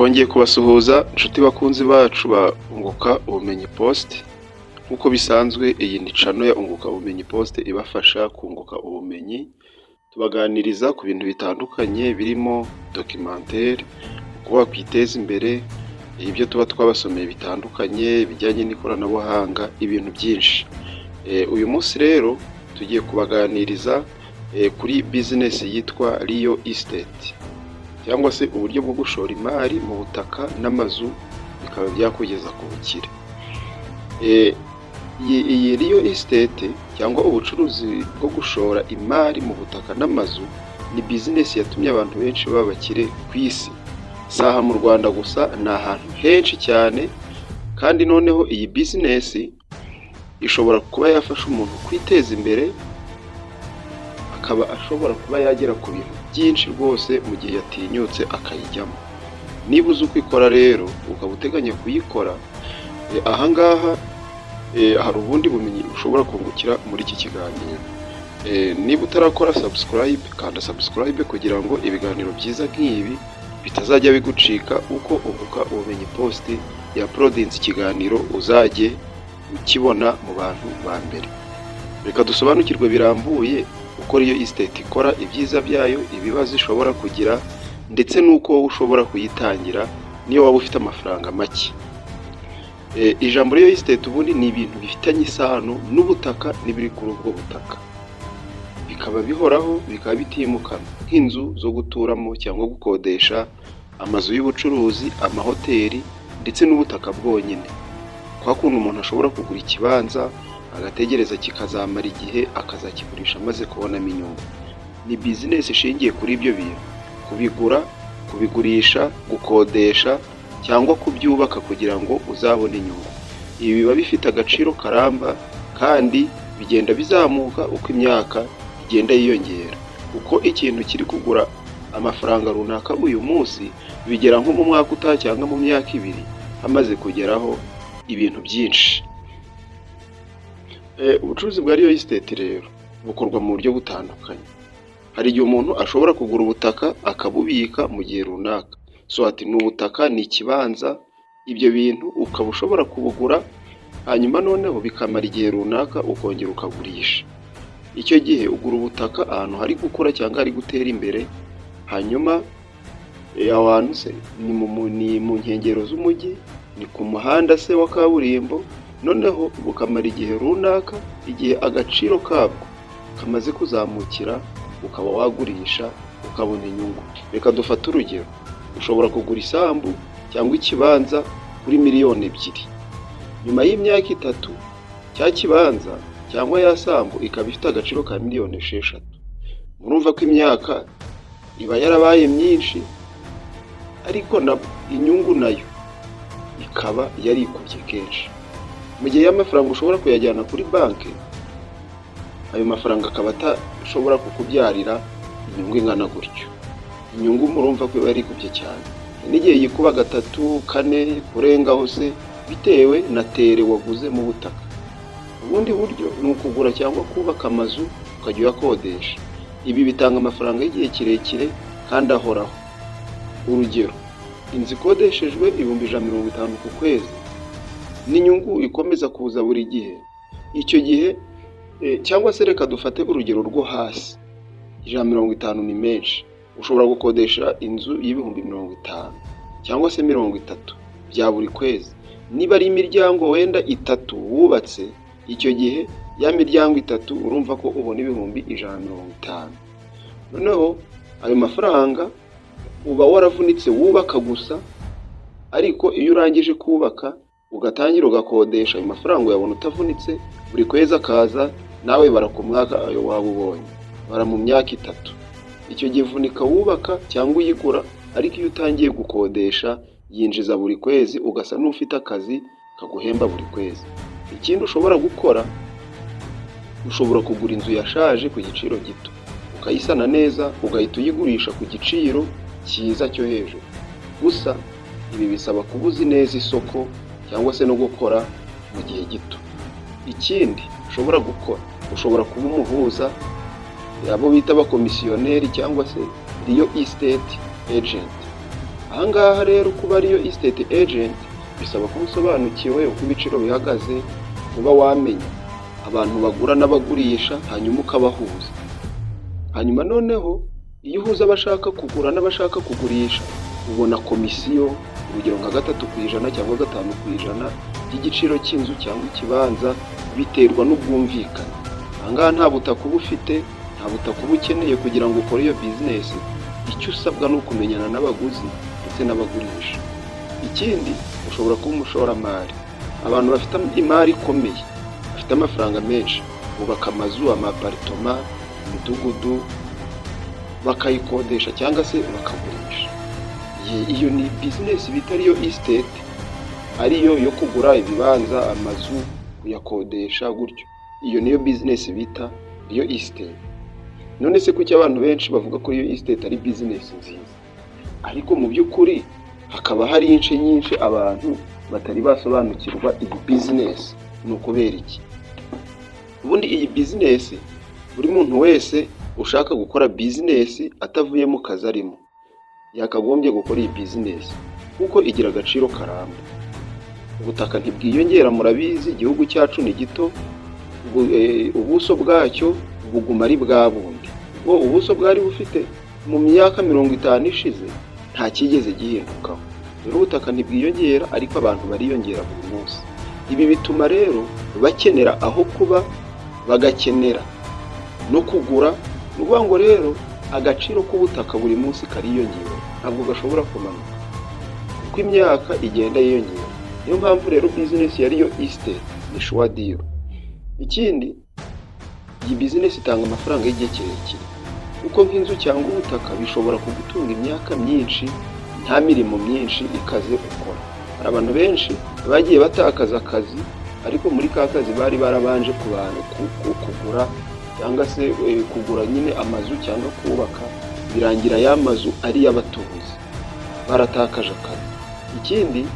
twongeye kubasuhuza inshuti bakunzi bacu ba Unguka Ubumenyi Post. Nk'uko bisanzwe iyi ni channel ya Unguka Ubumenyi Post ibafasha kunguka ubumenyi, tubaganiriza ku bintu bitandukanye birimo documentaire, kuba kwiteza imbere, ibyo tuba twabasomeye bitandukanye bijyanye n'ikoranabuhanga, ibintu byinshi. Uyu munsi rero tugiye kubaganiriza kuri business yitwa Real Estate, cyangwa se uburyo bwo gushora imari mu butaka n'amazu bikaba byakugeza ku bukire. Iyi Real Estate cyangwa ubucuruzi bwo gushora imari mu butaka n'amazu ni business yatumye abantu benshi baba bakire ku isi. Saha mu Rwanda gusa, ni ahantu henshi cyane, kandi noneho iyi business ishobora kuba yafasha umuntu kwiteza imbere, akaba ashobora kuba yagera ku bintu byinshi rwose mu gihe yatinyutse akayijyamo. Niba uzi uko ikora rero ukaba uteganya kuyikora, ahangaha hari ubundi bumenyi ushobora kungukira muri iki kiganiro. Niba utarakora subscribe, kanda subscribe kugira ngo ibiganiro byiza nk'ibi bitazajya bigucika uko Unguka Ubumenyi Post ya uploadinze ikiganiro uzajye ukibona mu bantu ba mbere. Reka dusobanukirwe birambuye uko Real Estate ikora, ibyiza byayo, ibibazo ishobora kugira, ndetse n'uko wowe ushobora kuyitangira niyo waba ufite amafaranga make. Ijambo Real Estate ubundi ni ibintu bifitanye isano n'ubutaka n'ibiri kuri ubwo butaka, bikaba bihoraho, bikaba bitimukanwa, nk'inzu zo guturamo cyangwa gukodesha, amazu y'ubucuruzi, amahoteli, ndetse n'ubutaka bwonyine. Kwa kuntu umuntu ashobora kugura ikibanza agategereza kikazamara igihe akazakigurisha amaze kubonamo inyungu. Ni business ishingiye kuri ibyo bintu: kubigura, kubigurisha, gukodesha, cyangwa kubyubaka kugira ngo uzabone inyungu. Ibi biba bifite agaciro karamba, kandi bigenda bizamuka uko imyaka igenda yiyongera. Uko ikintu kiri kugura amafaranga runaka uyu munsi, bigera nko mu mwaka utaha cyangwa mu myaka ibiri hamaze kugeraho ibintu byinshi. Ubucuruzi bwa Real Estate rero bukorwa mu buryo butandukanye. Hari igihe umuntu ashobora kugura ubutaka akabubika mu gihe runaka. Ati ni ubutaka, ni ikibanza, ibyo bintu ukaba ushobora kubugura, hanyuma noneho bikamara igihe runaka ukongera ukagurisha. Icyo gihe ugura ubutaka ahantu hari gukura cyangwa hari gutera imbere, hanyuma aho hantu se ni mu nkengero z'umujyi, ni ku muhanda se wa kaburimbo, noneho bukamara igihe runaka, igihe agaciro kabwo kamaze kuzamukira, ukaba wagurisha ukabona inyungu. Reka dufate urugero: ushobora kugura isambu cyangwa ikibanza kuri miliyoni 2. Nyuma y'imyaka 3 cya kibanza cyangwa ya sambu ikaba ifite agaciro ka miliyoni 6. Murumva ko imyaka iba yarabaye myinshi, ariko inyungu nayo ikaba yarikubye kenshi. Mu gihe y'amafaranga ushobora kuyajyana kuri banki, ayo mafaranga akaba atashobora kukubyarira inyungu ingana gutyo. Inyungu murumva ko yarikubye cyane, n'igihe yikuba 3, 4 kurengaho se, bitewe na tere waguze mu butaka. Ubundi buryo ni ukugura cyangwa kubaka amazu ukajya uyakodesha. Ibi bitanga amafaranga y'igihe kirekire kandi ahoraho. Urugero: inzu ikodeshejwe 150 ku kwezi, n'inyungu ikomeza kuza buri gihe. Icyo gihe cyangwa se reka dufate urugero rwo hasi, 150 ni menshi. Ushobora gukodesha inzu y'50,000 cyangwa se 30 bya buri kwezi. Niba ari imiryango wenda 3 wubatse, icyo gihe ya miryango 3 urumva ko ubona 150,000. Noneho ayo mafaranga uba waravunitse wubaka gusa, ariko iyo urangije kubaka ugatangira ugakodesha, ayo mafaranga uyabona utavunitse, buri kwezi akaza, nawe barakumwaka ayo waba ubonye, bara mu myaka 3. Icyo gihe vunika wubaka cyangwa uyigura, ariko iyo utangiye gukodesha yinjiza buri kwezi, ugasa n'ufite akazi kaguhemba buri kwezi. Ikindi ushobora gukora, ushobora kugura inzu yashaje ku giciro gito, ukayisana neza, ugahita uyigurisha ku giciro cyiza cyo hejuru. Gusa ibi bisaba kuba uzi neza isoko cyangwa se no gukora mu gihe gito. Ikindi ushobora gukora, ushobora kuba umuhuza, abo bita abakomisiyoneri cyangwa se Real Estate Agent. Ahangaha rero kuba ariyo estate agent bisaba kuba usobanukiwe uko ibiciro bihagaze, kuba wamenya abantu bagura n'abagurisha, hanyuma ukabahuza. Hanyuma noneho iyo uhuza abashaka kugura n'abashaka kugurisha, ubona komisiyo, urugero nka 3% cyangwa 5% by'igiciro cy'inzu cyangwa ikibanza, biterwa n'ubwumvikane. Ahangaha nta butaka uba ufite, nta butaka uba ukeneye kugira ngo ukore iyo business. Icyo usabwa ni ukumenyana n'abaguzi ndetse n'abagurisha. Ikindi, ushobora kuba umushoramari. Abantu bafite imari ikomeye, bafite amafaranga menshi, bubaka amazu, amaparitoma, imidugudu, bakayikodesha cyangwa se bakagurisha. Iyo ni business bita ariyo estate, ariyo yo kugura ibibanza, amazu, kuyakodesha gutyo. Iyo niyo business bita iyo estate. None se kuki abantu benshi bavuga ko iyo estate ari business nziza, ariko mu by'ukuri hakaba hari ince nyinshi abantu batari basobanukirwa iyi business? Ni ukubera iki? Ubundi iyi business, buri muntu wese ushaka gukora business atavuye mu kazi arimo, yakagombye gukora iyi business kuko igira agaciro karamba. Ubutaka ntibwiyongera, murabizi, igihugu cyacu ni gito, ubuso bwacyo buguma ari bwa bundi. Ubuso bwari bufite mu myaka 50 ishize nta kigeze gihindukaho. Rero ubutaka ntibwiyongera, ariko abantu bariyongera buri munsi. Ibi bituma rero bakenera aho kuba, bagakenera no kugura. Ni ukuvuga ngo rero agaciro k'ubutaka buri munsi kariyongera, ntabwo gashobora kumanuka uko imyaka igenda yiyongera. Niyo mpamvu rero business yariyo estate ni sure deal. Ikindi, iyi business itanga amafaranga y'igihe kirekire, kuko nk'inzu cyangwa ubutaka bishobora kugutunga imyaka myinshi, nta mirimo myinshi ikaze ukora. Hari abantu benshi bagiye batakaza akazi, ariko muri ka kazi bari barabanje kugura cyangwa se kugura nyine amazu cyangwa kubaka, birangira ya mazu ari y'abatubuzi, baratakaje akazi. Ikindi,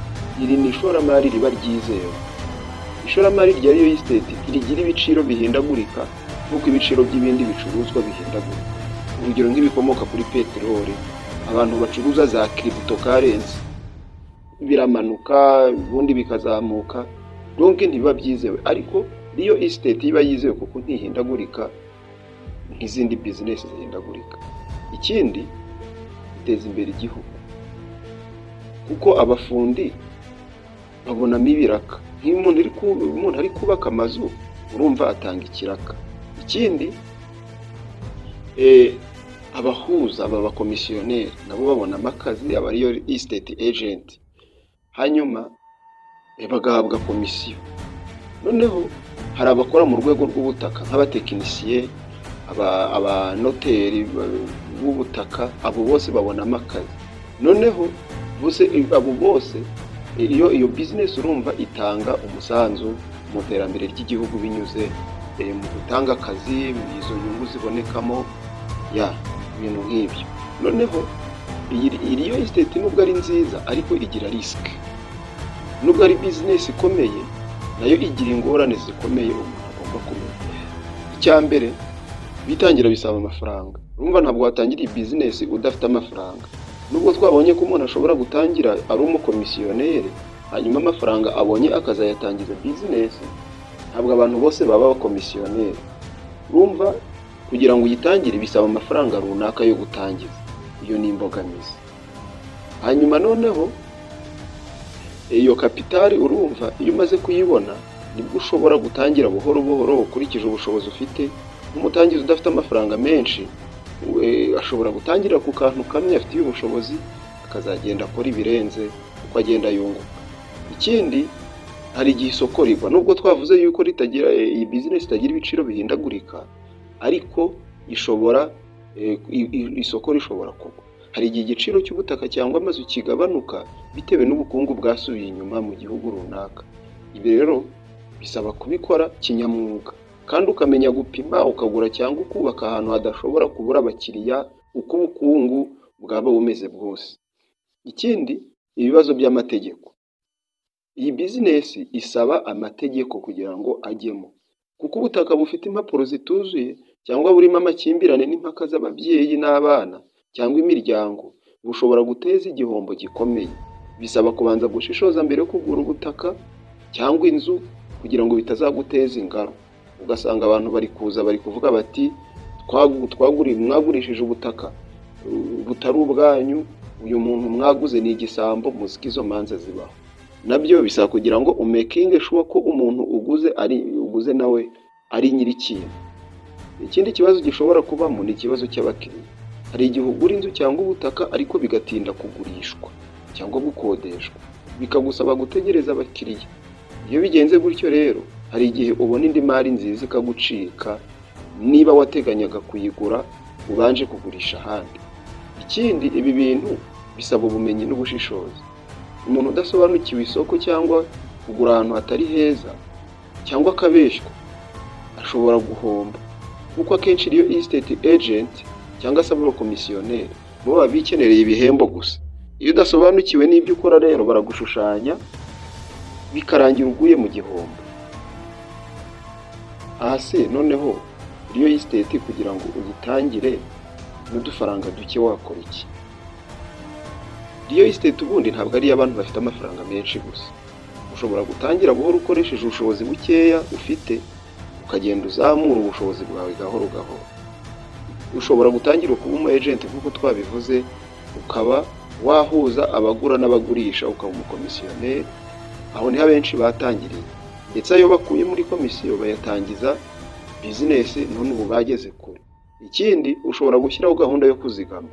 iri ni ishoramari riba ryizewe. Ishoramari rya real estate rigira ibiciro bihindagurika nk'uko ibiciro by'ibindi bicuruzwa bihindagurika. Urugero nk'ibikomoka kuri peteroli, abantu bacuruza za cryptocurrency biramanuka, ubundi bikazamuka. Donc ntibiba byizewe, ariko real estate iba yizewe kuko ntihindagurika nk'izindi business zihindagurika. Ikindi, iteza imbere igihugu kuko abafundi babonamo ibiraka. Nk'iyo umuntu ari kubaka amazu, urumva atanga ikiraka. Ikindi, abahuza, abakomisiyoneri nabo babonamo akazi, aba ariyo estate agent, hanyuma bagahabwa komisiyo. Noneho hari abakora mu rwego rw'ubutaka nk'abatekinisiye, abanoteri b'ubutaka, abo bose babonamo akazi. Noneho abo bose, iyo business urumva itanga umusanzu mu iterambere ry'igihugu binyuze mu gutanga akazi, mu izo nyungu zibonekamo, ibintu nk'ibyo. Noneho iyo estate nubwo ari nziza, ariko igira risk. Nubwo ari business ikomeye, nayo igira ingorane zikomeye umuntu agomba kumenya. Icya mbere, bitangira bisaba amafaranga. Urumva ntabwo watangira iyi business udafite amafaranga. Nubwo twabonye ko umuntu ashobora gutangira ari umukomisiyoneri, hanyuma amafaranga abonye akazayatangiza business, ntabwo abantu bose baba abakomisiyoneri. Urumva kugira ngo uyitangire bisaba amafaranga runaka yo gutangiza. Iyo ni imbogamizi. Hanyuma noneho iyo kapitali, urumva iyo umaze kuyibona nibwo ushobora gutangira buhoro buhoro ukurikije ubushobozi ufite. Umutangizi udafite amafaranga menshi ashobora gutangira ku kantu kamwe afitiye ubushobozi, akazagenda akora ibirenze uko agenda yunguka. Ikindi, hari igihe isoko rigwa. Nubwo twavuze yuko iyi business itagira ibiciro bihindagurika, ariko isoko rishobora kugwa. Hari igihe igiciro cy'ubutaka cyangwa amazu kigabanuka bitewe n'ubukungu bwasubiye inyuma mu gihugu runaka. Ibi rero bisaba kubikora kinyamwuga, kandi ukamenya gupima, ukagura cyangwa ukubaka ahantu hadashobora kubura abakiriya uko ubukungu bwaba bumeze bwose. Ikindi, ibibazo by'amategeko. Iyi business isaba amategeko kugira ngo ajyemo, kuko ubutaka bufite impapuro zituzuye cyangwa burimo amakimbirane n'impaka z'ababyeyi n'abana cyangwa imiryango, bushobora guteza igihombo gikomeye. Bisaba kubanza gushishoza mbere yo kugura ubutaka cyangwa inzu kugira ngo bitazaguteza ingaro. Ugasanga abantu bari kuza bari kuvuga bati mwagurishije ubutaka butari ubwanyu, uyu muntu mwaguze ni igisambo. Muziki izo manza zibaho. Nabyo bisaba kugira ngo umekinge sure ko umuntu uguze nawe ari nyirikintu. Ikindi kibazo gishobora kubamo ni ikibazo cy'abakiriya. Hari igihe ugura inzu cyangwa ubutaka ariko bigatinda kugurishwa cyangwa gukodeshwa, bikagusaba gutegereza abakiriya. Iyo bigenze gutyo rero, hari igihe ubona indi mari nziza ikagucika niba wateganyaga kuyigura ubanje kugurisha ahandi. Ikindi, ibi bintu bisaba ubumenyi n'ubushishozi. Umuntu udasobanukiwe isoko cyangwa kugura ahantu hatari heza cyangwa akabeshywa ashobora guhomba, kuko akenshi iyo estate agent cyangwa se abakomisiyoneri bo baba bikenereye ibihembo gusa. Iyo udasobanukiwe n'ibyo ukora rero baragushushanya bikarangira uguye mu gihombo. Aha se noneho iyo estate kugira ngo uyitangire n'udufaranga duke wakora iki? Iyo estate ubundi ntabwo ari abantu bafite amafaranga menshi gusa. Ushobora gutangira buhoro ukoresheje ubushobozi bukeya ufite, ukagenda uzamura ubushobozi bwawe gahoro gahoro. Ushobora gutangira kuba umu agent nk'uko twabivuze, ukaba wahuza abagura n'abagurisha, ukaba umukomisiyoneri. Aho niho abenshi batangiriye, ndetse ayo bakuye muri komisiyo bayatangiza business, none ubu bageze kure. Ikindi, ushobora gushyiraho gahunda yo kuzigama.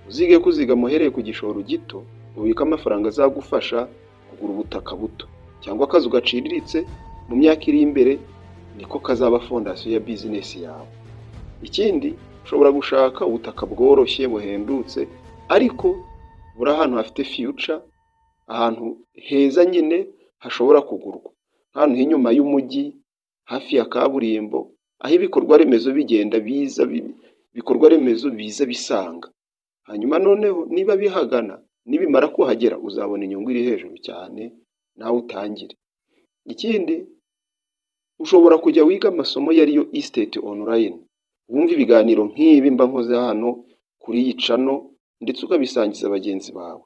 Uzige kuzigama uhereye ku gishoro gito, ubika amafaranga azagufasha kugura ubutaka buto cyangwa akazi gaciriritse. Mu myaka iri imbere niko kazaba fondasiyo ya business yawe. Ikindi, ushobora gushaka ubutaka bworoshye buhendutse ariko buri ahantu hafite future, ahantu heza nyine hashobora kugurwa, ahantu h'inyuma y'umujyi hafi ya kaburimbo, aho ibikorwa remezo bigenda biza bisanga. Hanyuma noneho niba bihagana, nibimara kuhagera uzabona inyungu iri hejuru cyane, nawe utangire. Ikindi, ushobora kujya wiga amasomo yariyo estate online. Wumva ibiganiro nk'ibi mba nkoze hano kuri iyi channel, ndetse ukabisangiza bagenzi bawe.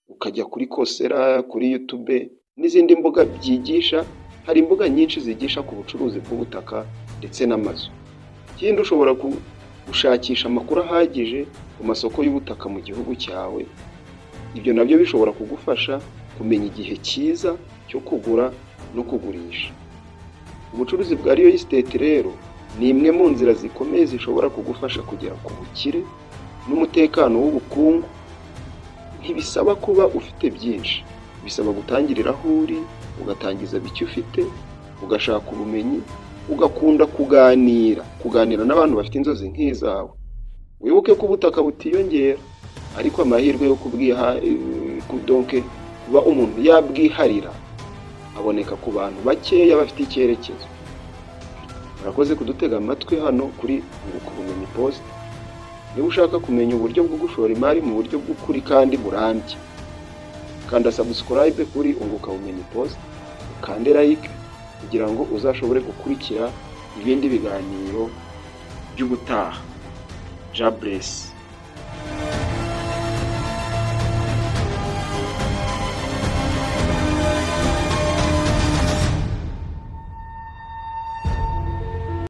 Ukajya kuri Coursera, kuri YouTube n'izindi mbuga byigisha. Hari imbuga nyinshi zigisha ku bucuruzi bw'ubutaka ndetse n'amazu. Ikindi, ushobora gushakisha amakuru ahagije ku masoko y'ubutaka mu gihugu cyawe. Ibyo nabyo bishobora kugufasha kumenya igihe cyiza cyo kugura no kugurisha. Ubucuruzi bwa real estate rero ni imwe mu nzira zikomeye zishobora kugufasha kugera ku bukire n'umutekano w'ubukungu. Ntibisaba kuba ufite byinshi, bisaba gutangirira aho uri, ugatangiza bike ufite, ugashaka ubumenyi, ugakunda kuganira n'abantu bafite inzozi nk'izawe. Wibuke ko ubutaka butiyongera, ariko amahirwe yo kuba umuntu yabwiharira aboneka ku bantu bakeya bafite icyerekezo. Murakoze kudutega amatwi hano kuri Unguka Ubumenyi Post. Niba ushaka kumenya uburyo bwo gushora imari mu buryo bw'ukuri kandi burambye, kanda subscribe kuri Unguka Ubumenyi Post, ukande like kugira ngo uzashobore gukurikira ibindi biganiro by'ubutaha. God bless.